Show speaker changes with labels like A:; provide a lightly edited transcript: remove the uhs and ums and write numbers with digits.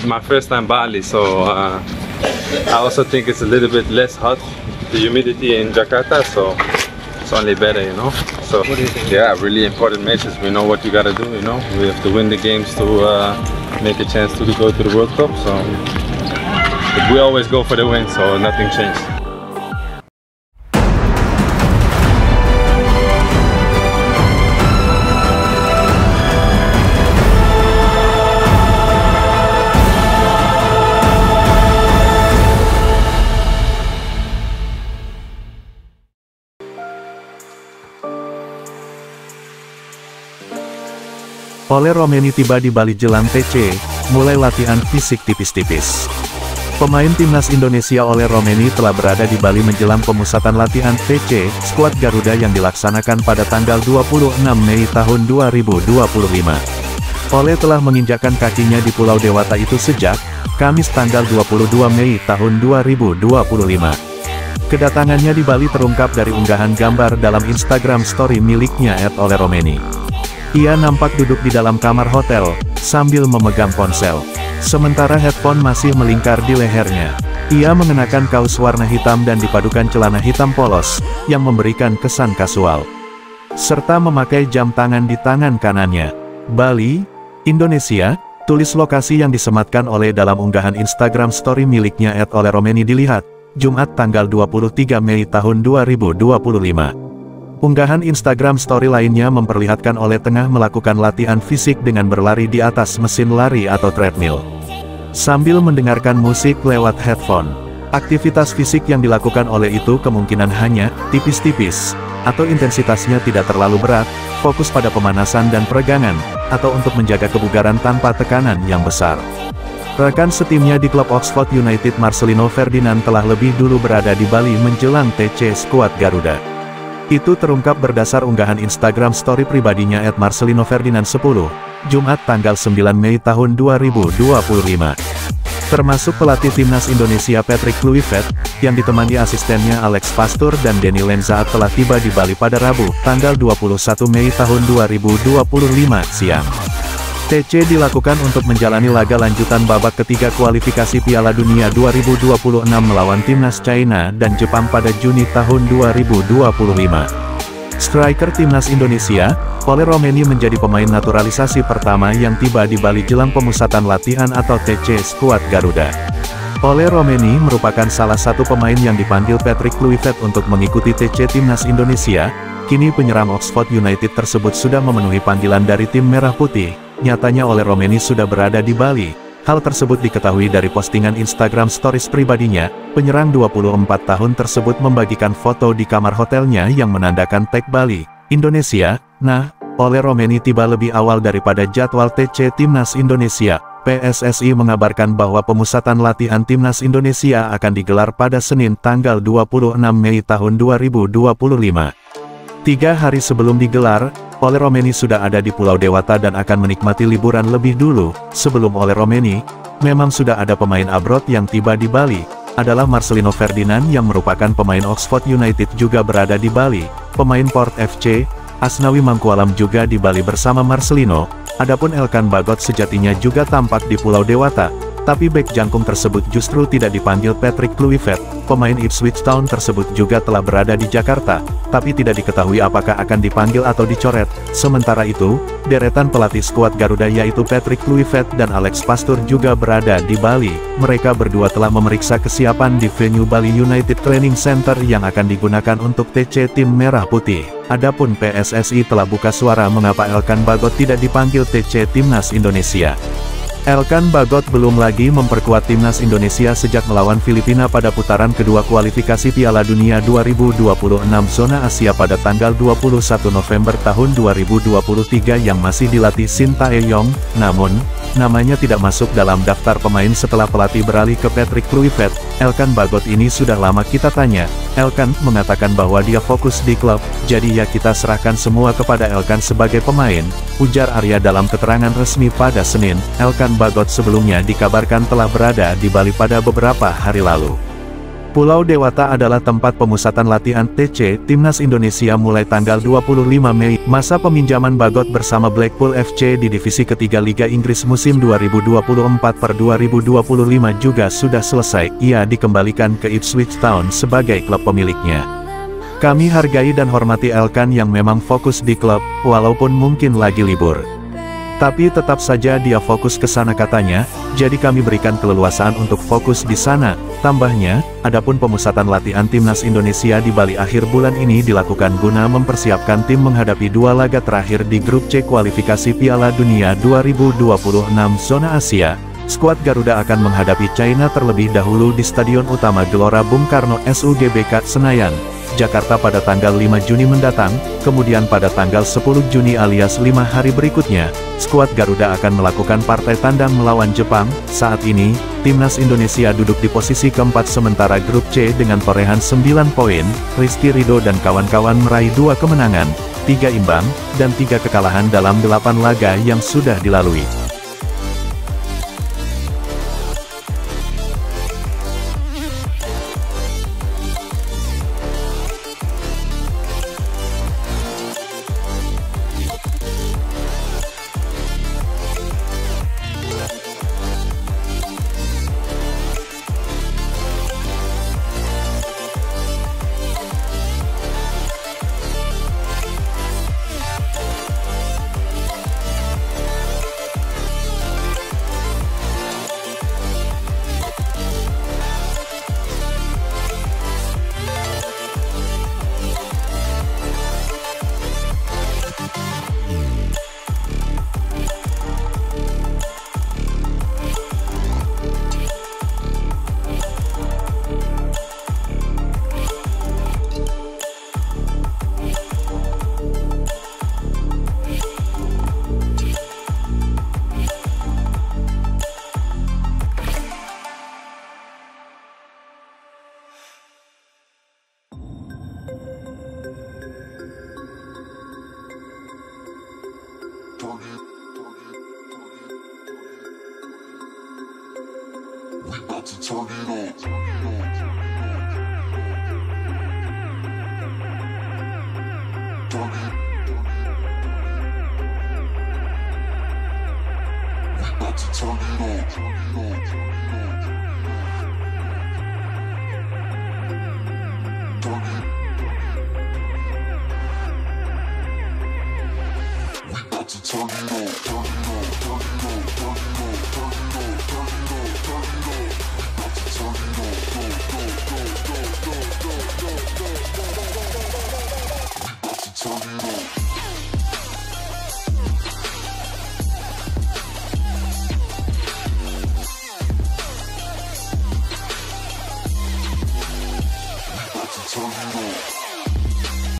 A: my first time Bali, so I also think it's a little bit less hot, the humidity in Jakarta, so it's only better, you know. So yeah, really important matches. We know what you gotta do, you know. We have to win the games to make a chance to go to the World Cup. So but we always go for the win, so nothing changed.
B: Ole Romeni tiba di Bali jelang TC, mulai latihan fisik tipis-tipis. Pemain timnas Indonesia Ole Romeni telah berada di Bali menjelang pemusatan latihan TC, skuad Garuda yang dilaksanakan pada tanggal 26 Mei tahun 2025. Ole telah menginjakkan kakinya di Pulau Dewata itu sejak Kamis tanggal 22 Mei tahun 2025. Kedatangannya di Bali terungkap dari unggahan gambar dalam Instagram story miliknya @OleRomeni. Ia nampak duduk di dalam kamar hotel, sambil memegang ponsel. Sementara headphone masih melingkar di lehernya. Ia mengenakan kaos warna hitam dan dipadukan celana hitam polos, yang memberikan kesan kasual. Serta memakai jam tangan di tangan kanannya. Bali, Indonesia, tulis lokasi yang disematkan oleh dalam unggahan Instagram story miliknya @OleRomeni dilihat, Jumat tanggal 23 Mei tahun 2025. Unggahan Instagram story lainnya memperlihatkan Ole tengah melakukan latihan fisik dengan berlari di atas mesin lari atau treadmill. Sambil mendengarkan musik lewat headphone. Aktivitas fisik yang dilakukan Ole itu kemungkinan hanya tipis-tipis, atau intensitasnya tidak terlalu berat, fokus pada pemanasan dan peregangan, atau untuk menjaga kebugaran tanpa tekanan yang besar. Rekan setimnya di klub Oxford United Marcelino Ferdinand telah lebih dulu berada di Bali menjelang TC skuad Garuda. Itu terungkap berdasar unggahan Instagram story pribadinya @MarcelinoFerdinand10, Jumat tanggal 9 Mei tahun 2025. Termasuk pelatih timnas Indonesia Patrick Kluivert, yang ditemani asistennya Alex Pastoor dan Denny Lenzaat telah tiba di Bali pada Rabu, tanggal 21 Mei tahun 2025 siang. TC dilakukan untuk menjalani laga lanjutan babak ketiga kualifikasi Piala Dunia 2026 melawan timnas China dan Jepang pada Juni tahun 2025. Striker timnas Indonesia, Ole Romeni menjadi pemain naturalisasi pertama yang tiba di Bali jelang pemusatan latihan atau TC skuad Garuda. Ole Romeni merupakan salah satu pemain yang dipanggil Patrick Kluivert untuk mengikuti TC timnas Indonesia. Kini penyerang Oxford United tersebut sudah memenuhi panggilan dari tim Merah Putih. Nyatanya Ole Romeni sudah berada di Bali. Hal tersebut diketahui dari postingan Instagram stories pribadinya. Penyerang 24 tahun tersebut membagikan foto di kamar hotelnya yang menandakan tag Bali, Indonesia. Nah, Ole Romeni tiba lebih awal daripada jadwal TC Timnas Indonesia. PSSI mengabarkan bahwa pemusatan latihan Timnas Indonesia akan digelar pada Senin tanggal 26 Mei tahun 2025. 3 hari sebelum digelar, Ole Romeni sudah ada di Pulau Dewata dan akan menikmati liburan lebih dulu. Sebelum Ole Romeni, memang sudah ada pemain abroad yang tiba di Bali, adalah Marcelino Ferdinand yang merupakan pemain Oxford United juga berada di Bali. Pemain Port FC, Asnawi Mangkualam juga di Bali bersama Marcelino. Adapun Elkan Bagot sejatinya juga tampak di Pulau Dewata. Tapi bek jangkung tersebut justru tidak dipanggil Patrick Kluivert. Pemain Ipswich Town tersebut juga telah berada di Jakarta, tapi tidak diketahui apakah akan dipanggil atau dicoret. Sementara itu, deretan pelatih skuad Garuda yaitu Patrick Kluivert dan Alex Pastoor juga berada di Bali. Mereka berdua telah memeriksa kesiapan di venue Bali United Training Center yang akan digunakan untuk TC tim Merah Putih. Adapun PSSI telah buka suara mengapa Elkan Bagot tidak dipanggil TC Timnas Indonesia. Elkan Bagot belum lagi memperkuat timnas Indonesia sejak melawan Filipina pada putaran kedua kualifikasi Piala Dunia 2026 zona Asia pada tanggal 21 November tahun 2023 yang masih dilatih Shin Tae-yong. Namun, namanya tidak masuk dalam daftar pemain setelah pelatih beralih ke Patrick Kluivert. Elkan Bagot ini sudah lama kita tanya. Elkan mengatakan bahwa dia fokus di klub, jadi ya kita serahkan semua kepada Elkan sebagai pemain, ujar Arya dalam keterangan resmi pada Senin. Elkan Bagot sebelumnya dikabarkan telah berada di Bali pada beberapa hari lalu. Pulau Dewata adalah tempat pemusatan latihan TC Timnas Indonesia mulai tanggal 25 Mei. Masa peminjaman Bagot bersama Blackpool FC di divisi ketiga Liga Inggris musim 2024/2025 juga sudah selesai. Ia dikembalikan ke Ipswich Town sebagai klub pemiliknya. Kami hargai dan hormati Elkan yang memang fokus di klub, walaupun mungkin lagi libur. Tapi tetap saja dia fokus ke sana katanya, jadi kami berikan keleluasaan untuk fokus di sana. Tambahnya, adapun pemusatan latihan Timnas Indonesia di Bali akhir bulan ini dilakukan guna mempersiapkan tim menghadapi 2 laga terakhir di grup C kualifikasi Piala Dunia 2026 zona Asia. Skuad Garuda akan menghadapi China terlebih dahulu di Stadion Utama Gelora Bung Karno SUGBK Senayan, Jakarta pada tanggal 5 Juni mendatang, kemudian pada tanggal 10 Juni alias 5 hari berikutnya, skuad Garuda akan melakukan partai tandang melawan Jepang. Saat ini, Timnas Indonesia duduk di posisi keempat sementara grup C dengan torehan 9 poin, Rizky Ridho dan kawan-kawan meraih 2 kemenangan, 3 imbang, dan 3 kekalahan dalam 8 laga yang sudah dilalui.
C: Turn it on.